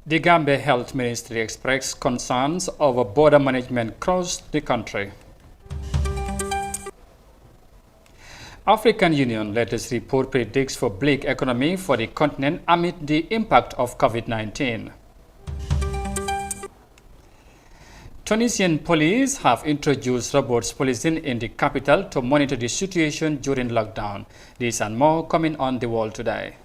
The Gambia Health Ministry expressed concerns over border management across the country. African Union latest report predicts for bleak economy for the continent amid the impact of COVID-19. Tunisian police have introduced robots policing in the capital to monitor the situation during lockdown. This and more coming on The World Today.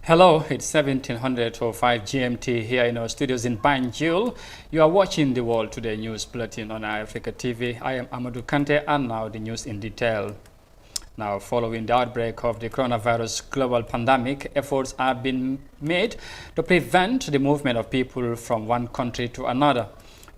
Hello, it's 1705 GMT here in our studios in Banjul. You are watching the World Today News Bulletin on Africa TV. I am Amadou Kante, and now the news in detail. Now, following the outbreak of the coronavirus global pandemic, efforts are being made to prevent the movement of people from one country to another.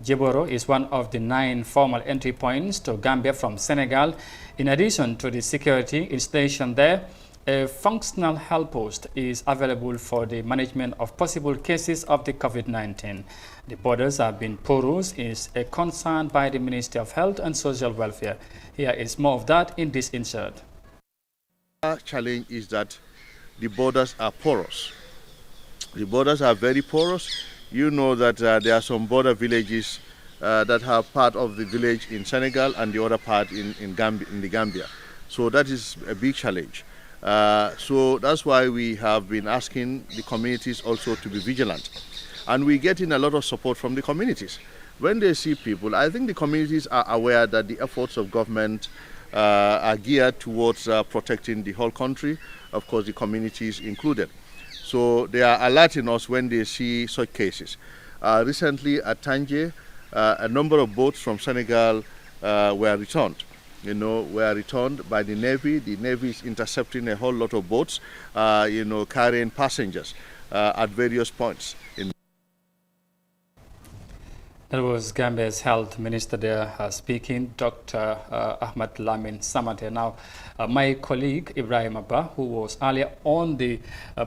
Jiboro is one of the 9 formal entry points to Gambia from Senegal. In addition to the security installation there, a functional health post is available for the management of possible cases of the COVID-19. The borders have been porous is a concern by the Ministry of Health and Social Welfare. Here is more of that in this insert. Our challenge is that the borders are porous. The borders are very porous. You know that there are some border villages that have part of the village in Senegal and the other part in the Gambia. So that is a big challenge. So that's why we have been asking the communities also to be vigilant. And we're getting a lot of support from the communities. When they see people, I think the communities are aware that the efforts of government are geared towards protecting the whole country, of course the communities included. So they are alerting us when they see such cases. Recently at Tanje, a number of boats from Senegal were returned. Were returned by the Navy. The Navy is intercepting a whole lot of boats, carrying passengers at various points. That was Gambia's Health Minister there speaking, Dr. Ahmad Lamin Samate. Now, my colleague Ibrahim Abba, who was earlier on the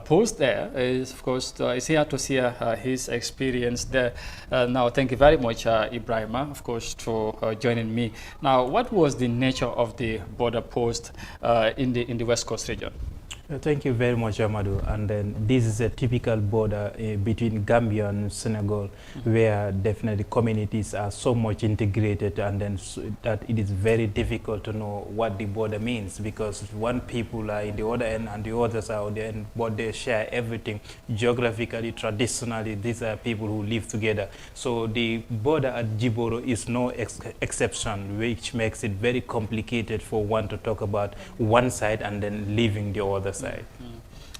post there, is of course is here to share his experience there. Now, thank you very much, Ibrahim, of course, for joining me. Now, what was the nature of the border post in the West Coast region? Thank you very much, Amadou. And then this is a typical border between Gambia and Senegal, where definitely communities are so much integrated, and then that it is very difficult to know what the border means, because one people are in the other end and the others are on the end, but they share everything. Geographically, traditionally, these are people who live together. So the border at Jiboro is no exception, which makes it very complicated for one to talk about one side and then leaving the other side.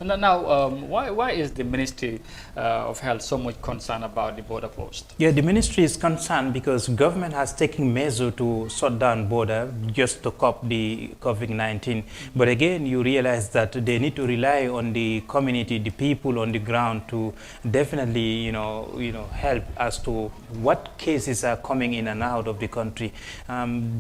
And now, why is the Ministry of Health so much concerned about the border post? Yeah, the ministry is concerned because government has taken measures to shut down border just to cope the COVID-19. But again, you realize that they need to rely on the community, the people on the ground, to definitely, help as to what cases are coming in and out of the country.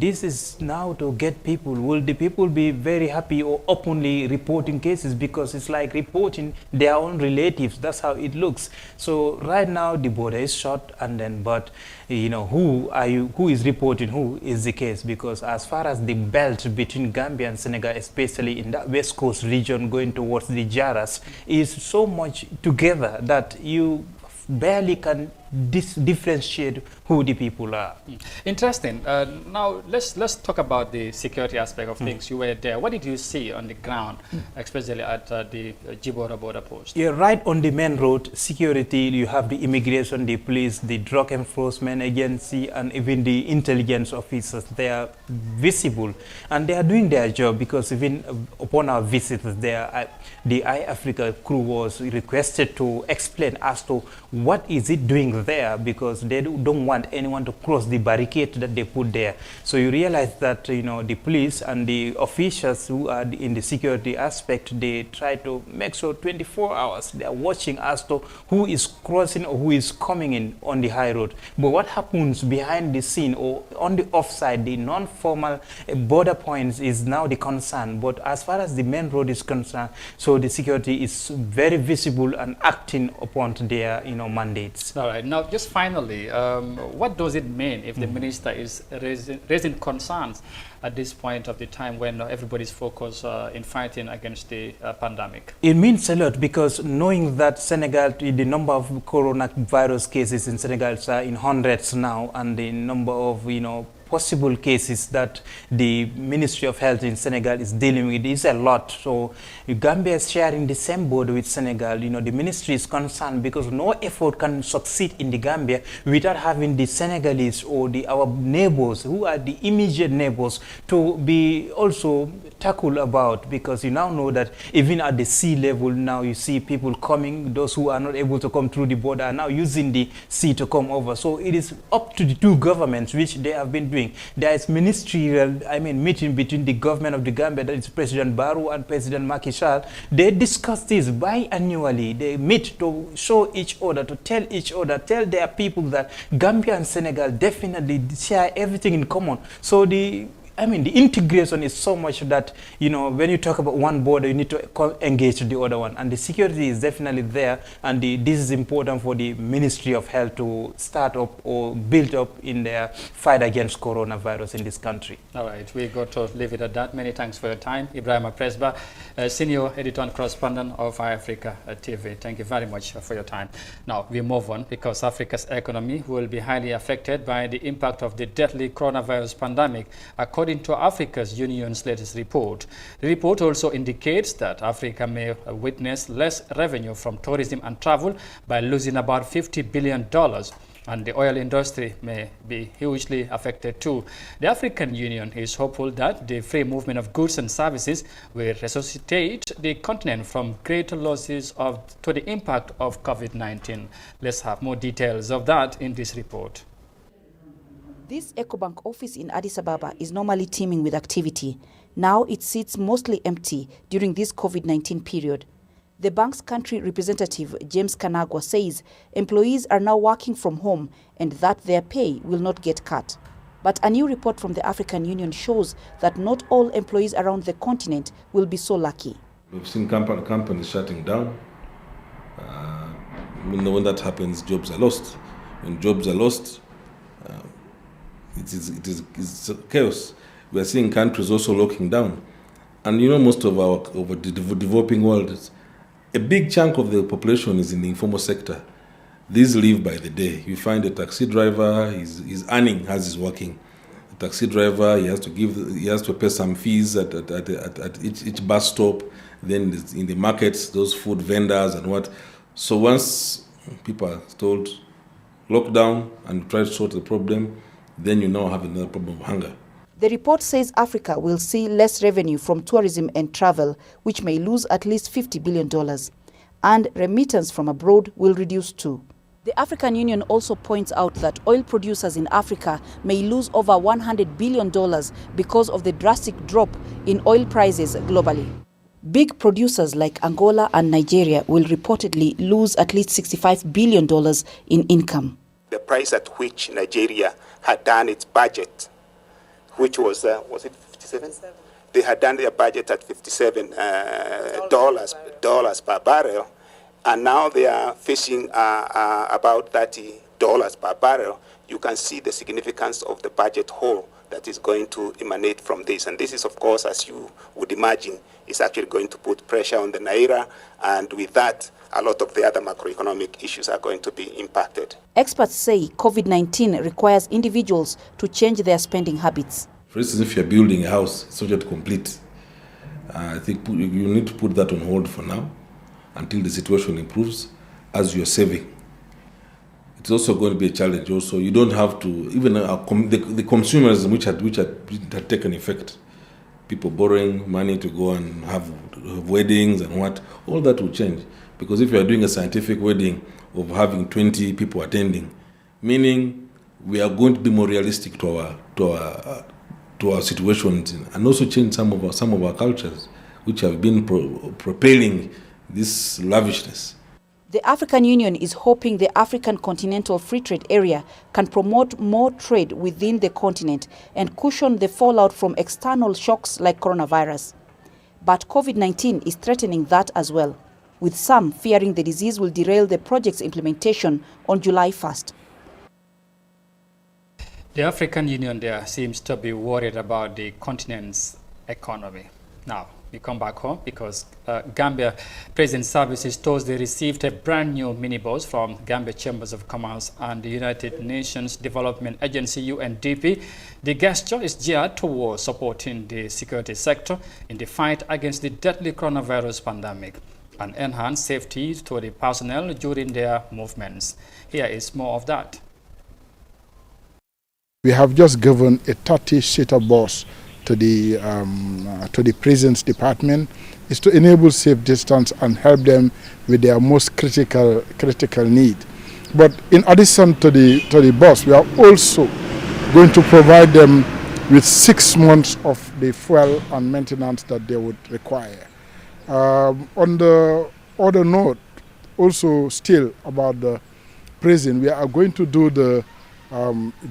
This is now to get people. Will the people be very happy or openly reporting cases? Because it's like reporting their own relatives. That's how it looks. So right now the border is shut, and then but who is reporting who is the case? Because as far as the belt between Gambia and Senegal, especially in that West Coast region going towards the Jaras, is so much together that you barely can differentiate who the people are. Interesting. Now let's talk about the security aspect of things. You were there. What did you see on the ground, especially at the Jibora border post? Yeah, right on the main road, security, you have the immigration, the police, the drug enforcement agency, and even the intelligence officers. They are visible and they are doing their job, because even upon our visits there, the iAfrica crew was requested to explain as to what is it doing there because they don't want anyone to cross the barricade that they put there. So you realize that, you know, the police and the officials who are in the security aspect, they try to make sure 24 hours they are watching as to who is crossing or who is coming in on the high road. But what happens behind the scene or on the offside, the non-formal border points is now the concern. But as far as the main road is concerned, so the security is very visible and acting upon their, you know, mandates. All right. Now, just finally, what does it mean if the minister is raising concerns at this point of the time when everybody's focused in fighting against the pandemic? It means a lot because knowing that Senegal, the number of coronavirus cases in Senegal are in hundreds now, and the number of, you know, possible cases that the Ministry of Health in Senegal is dealing with is a lot. So Gambia is sharing the same border with Senegal. You know, the ministry is concerned because no effort can succeed in the Gambia without having the Senegalese or our neighbors who are the immediate neighbors to be also tackled about, because you now know that even at the sea level now you see people coming, those who are not able to come through the border are now using the sea to come over. So it is up to the two governments, which they have been doing. There is ministerial, meeting between the government of the Gambia, that is President Barrow and President Macky Sall. They discuss this biannually. They meet to show each other, to tell each other, tell their people that Gambia and Senegal definitely share everything in common. So the integration is so much that, you know, when you talk about one border, you need to engage the other one. And the security is definitely there. And this is important for the Ministry of Health to start up or build up in their fight against coronavirus in this country. All right, we got to leave it at that. Many thanks for your time. Ibrahim Presba, Senior Editor and Correspondent of Africa TV. Thank you very much for your time. Now, we move on because Africa's economy will be highly affected by the impact of the deadly coronavirus pandemic, according to Africa's Union's latest report. The report also indicates that Africa may witness less revenue from tourism and travel by losing about $50 billion, and the oil industry may be hugely affected too. The African Union is hopeful that the free movement of goods and services will resuscitate the continent from greater losses to the impact of COVID-19. Let's have more details of that in this report. This EcoBank office in Addis Ababa is normally teeming with activity. Now it sits mostly empty during this COVID-19 period. The bank's country representative, James Kanagwa, says employees are now working from home and that their pay will not get cut. But a new report from the African Union shows that not all employees around the continent will be so lucky. We've seen companies shutting down. When that happens, jobs are lost. When jobs are lost, it's chaos. We are seeing countries also locking down. And you know, most of the developing world, a big chunk of the population is in the informal sector. These live by the day. You find a taxi driver, he's earning as he's working. The taxi driver, he has to pay some fees at each bus stop. Then in the markets, those food vendors and what. So once people are told lockdown and try to sort the problem, then you now have another problem of hunger. The report says Africa will see less revenue from tourism and travel, which may lose at least $50 billion. And remittance from abroad will reduce too. The African Union also points out that oil producers in Africa may lose over $100 billion because of the drastic drop in oil prices globally. Big producers like Angola and Nigeria will reportedly lose at least $65 billion in income. The price at which Nigeria had done its budget, which was it 57? They had done their budget at $57 dollars per barrel, and now they are facing about $30 per barrel. You can see the significance of the budget hole that is going to emanate from this. And this is, of course, as you would imagine, is actually going to put pressure on the Naira, and with that, a lot of the other macroeconomic issues are going to be impacted. Experts say COVID-19 requires individuals to change their spending habits. For instance, if you're building a house, it's not yet complete. I think you need to put that on hold for now until the situation improves as you're saving. It's also going to be a challenge also. You don't have to, even the consumers which had taken effect, people borrowing money to go and have weddings and what, all that will change. Because if you are doing a scientific wedding of having 20 people attending, meaning we are going to be more realistic to our situations and also change some of our cultures, which have been propelling this lavishness. The African Union is hoping the African Continental Free Trade Area can promote more trade within the continent and cushion the fallout from external shocks like coronavirus. But COVID-19 is threatening that as well, with some fearing the disease will derail the project's implementation on July 1st. The African Union there seems to be worried about the continent's economy. Now, we come back home because Gambia Prison Services told they received a brand new minibus from Gambia Chambers of Commerce and the United Nations Development Agency, UNDP. The gesture is geared towards supporting the security sector in the fight against the deadly coronavirus pandemic and enhance safety to the personnel during their movements. Here is more of that. We have just given a 30-seater bus to the prisons department. Is to enable safe distance and help them with their most critical need. But in addition to the bus, we are also going to provide them with 6 months of the fuel and maintenance that they would require. On the other note, also still about the prison, we are going to do the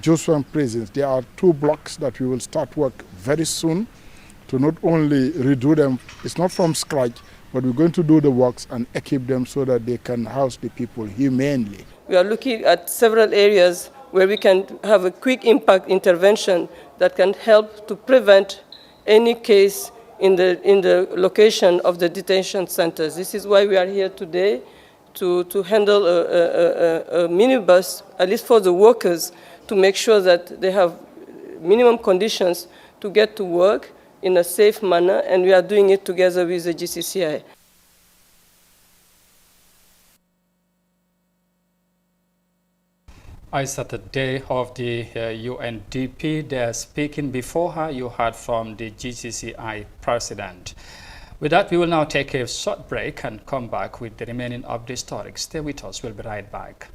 Joshua prisons. There are 2 blocks that we will start work very soon to not only redo them, it's not from scratch, but we're going to do the works and equip them so that they can house the people humanely. We are looking at several areas where we can have a quick impact intervention that can help to prevent any case in the location of the detention centers. This is why we are here today, to handle a minibus, at least for the workers, to make sure that they have minimum conditions to get to work in a safe manner, and we are doing it together with the GCCI. It's at the day of the UNDP. They're speaking. Before her, you heard from the GCCI president. With that, we will now take a short break and come back with the remaining of the story. Stay with us. We'll be right back.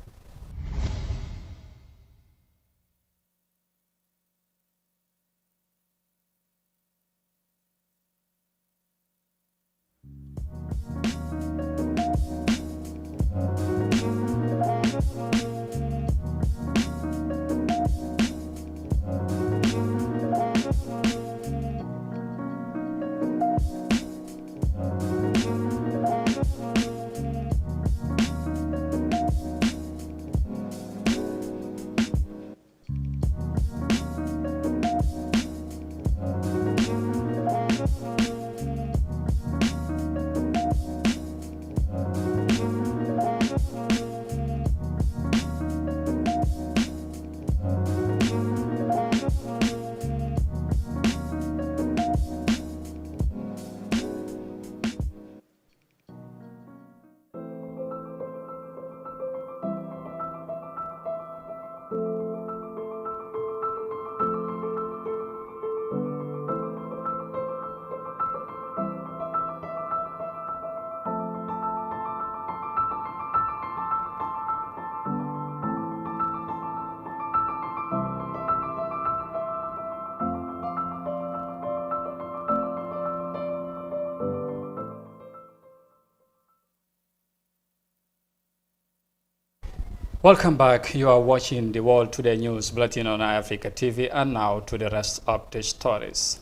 Welcome back. You are watching the World Today News Bulletin on Africa TV, and now to the rest of the stories.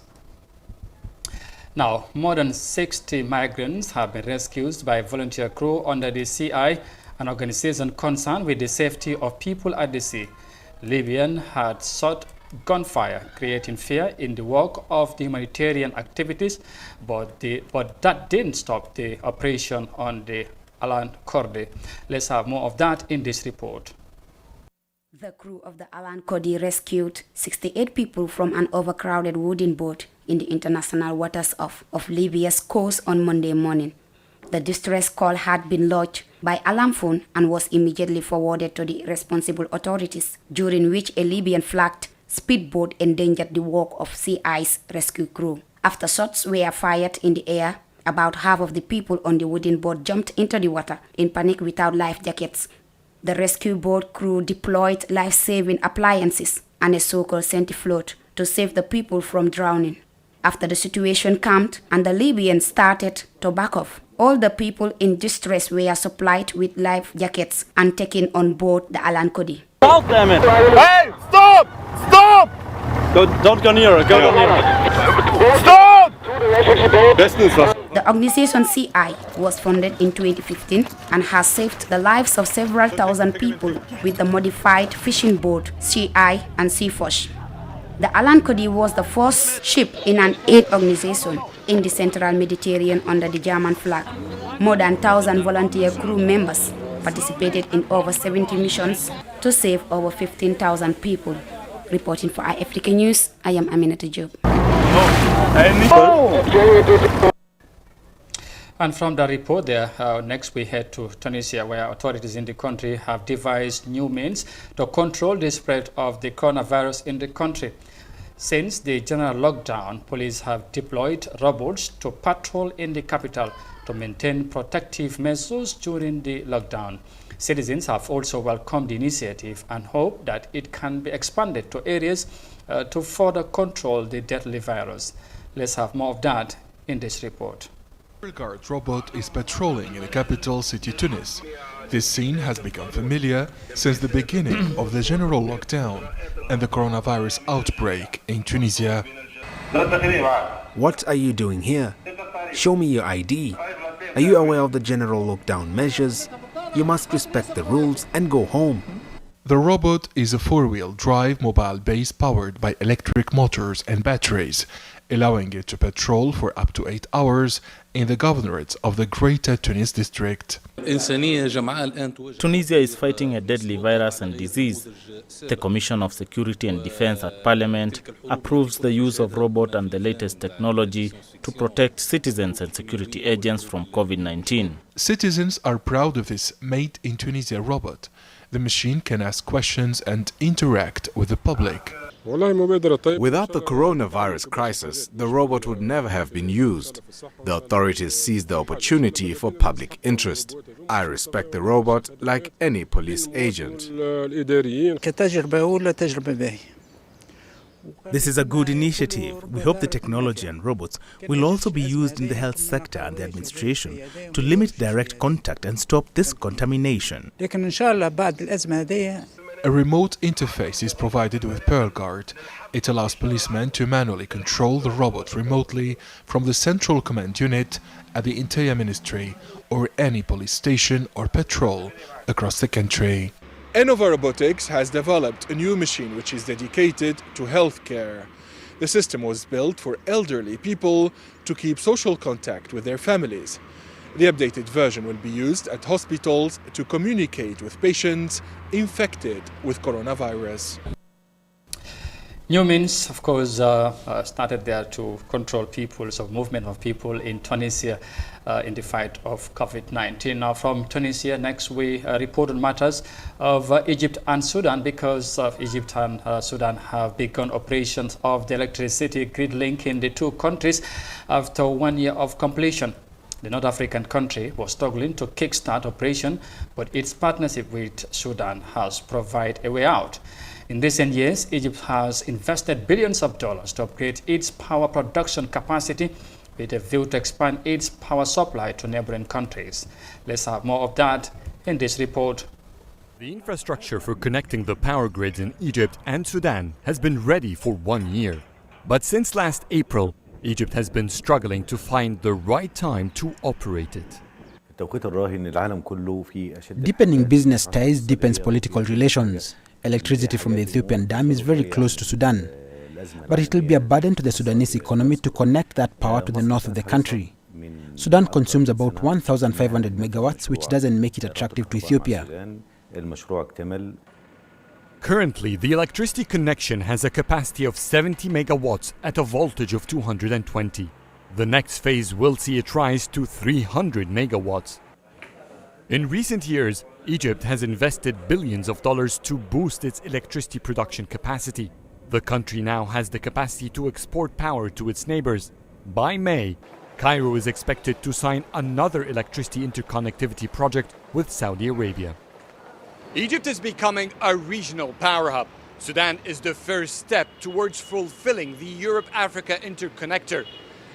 Now, more than 60 migrants have been rescued by volunteer crew under the CI, an organization concerned with the safety of people at the sea. Libyan had sought gunfire, creating fear in the work of the humanitarian activities, but that didn't stop the operation on the Alan Kurdi. Let's have more of that in this report. The crew of the Alan Kurdi rescued 68 people from an overcrowded wooden boat in the international waters of Libya's coast on Monday morning. The distress call had been lodged by alarm phone and was immediately forwarded to the responsible authorities, during which a Libyan-flagged speedboat endangered the work of CI's rescue crew. After shots were fired in the air, About half of the people on the wooden boat jumped into the water in panic without life jackets. The rescue boat crew deployed life-saving appliances and a so-called centifloat to save the people from drowning. After the situation calmed and the Libyans started to back off, all the people in distress were supplied with life jackets and taken on board the Alan Cody. Stop, damn it! Hey, stop! Stop! Don't go near her. Go near her. Stop! The organization CI was founded in 2015 and has saved the lives of several thousand people with the modified fishing boat CI and Seafosh. The Alan Cody was the first ship in an aid organization in the central Mediterranean under the German flag. More than 1,000 volunteer crew members participated in over 70 missions to save over 15,000 people. Reporting for iAfrica News, I am Aminata Job. And from the report there, next we head to Tunisia, where authorities in the country have devised new means to control the spread of the coronavirus in the country. Since the general lockdown, police have deployed robots to patrol in the capital to maintain protective measures during the lockdown. Citizens have also welcomed the initiative and hope that it can be expanded to areas to further control the deadly virus. Let's have more of that in this report. A guard robot is patrolling in the capital city Tunis. This scene has become familiar since the beginning of the general lockdown and the coronavirus outbreak in Tunisia. What are you doing here? Show me your ID. Are you aware of the general lockdown measures? You must respect the rules and go home. The robot is a four-wheel drive mobile base powered by electric motors and batteries, allowing it to patrol for up to 8 hours in the governorate of the Greater Tunis district. Tunisia is fighting a deadly virus and disease. The Commission of Security and Defense at Parliament approves the use of robot and the latest technology to protect citizens and security agents from COVID-19. Citizens are proud of this made in Tunisia robot. The machine can ask questions and interact with the public. Without the coronavirus crisis, the robot would never have been used. The authorities seized the opportunity for public interest. I respect the robot like any police agent. This is a good initiative. We hope the technology and robots will also be used in the health sector and the administration to limit direct contact and stop this contamination. A remote interface is provided with Pearl Guard. It allows policemen to manually control the robot remotely from the Central Command Unit at the Interior Ministry or any police station or patrol across the country. Innova Robotics has developed a new machine which is dedicated to healthcare. The system was built for elderly people to keep social contact with their families. The updated version will be used at hospitals to communicate with patients infected with coronavirus. New means, of course, started there to control movement of people in Tunisia in the fight of COVID-19. Now from Tunisia, next we report on matters of Egypt and Sudan, because Egypt and Sudan have begun operations of the electricity grid link in the two countries after 1 year of completion. The North African country was struggling to kickstart operation, but its partnership with Sudan has provided a way out. In recent years, Egypt has invested billions of dollars to upgrade its power production capacity with a view to expand its power supply to neighboring countries. Let's have more of that in this report. The infrastructure for connecting the power grids in Egypt and Sudan has been ready for 1 year. But since last April, Egypt has been struggling to find the right time to operate it. Deepening business ties deepens political relations. Electricity from the Ethiopian dam is very close to Sudan, but it will be a burden to the Sudanese economy to connect that power to the north of the country. Sudan consumes about 1,500 megawatts, which doesn't make it attractive to Ethiopia. Currently, the electricity connection has a capacity of 70 megawatts at a voltage of 220. The next phase will see it rise to 300 megawatts. In recent years, Egypt has invested billions of dollars to boost its electricity production capacity. The country now has the capacity to export power to its neighbors. By May, Cairo is expected to sign another electricity interconnectivity project with Saudi Arabia. Egypt is becoming a regional power hub. Sudan is the first step towards fulfilling the Europe-Africa interconnector,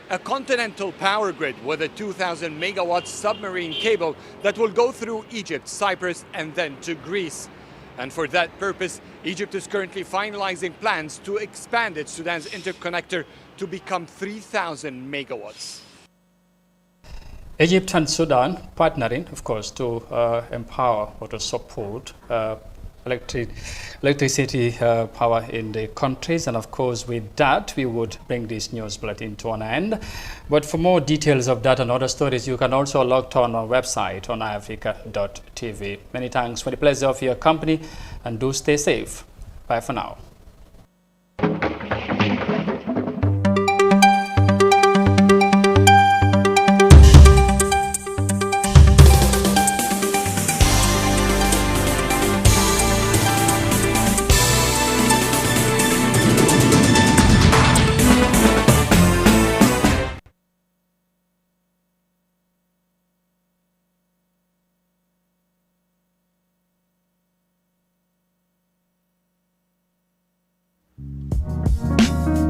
a continental power grid with a 2,000 megawatt submarine cable that will go through Egypt, Cyprus, and then to Greece. And for that purpose, Egypt is currently finalizing plans to expand its Sudan's interconnector to become 3,000 megawatts. Egypt and Sudan partnering, of course, to empower or to support electricity power in the countries. And of course, with that, we would bring this news bulletin to an end. But for more details of that and other stories, you can also log on our website on iafrica.tv. Many thanks for the pleasure of your company, and do stay safe. Bye for now.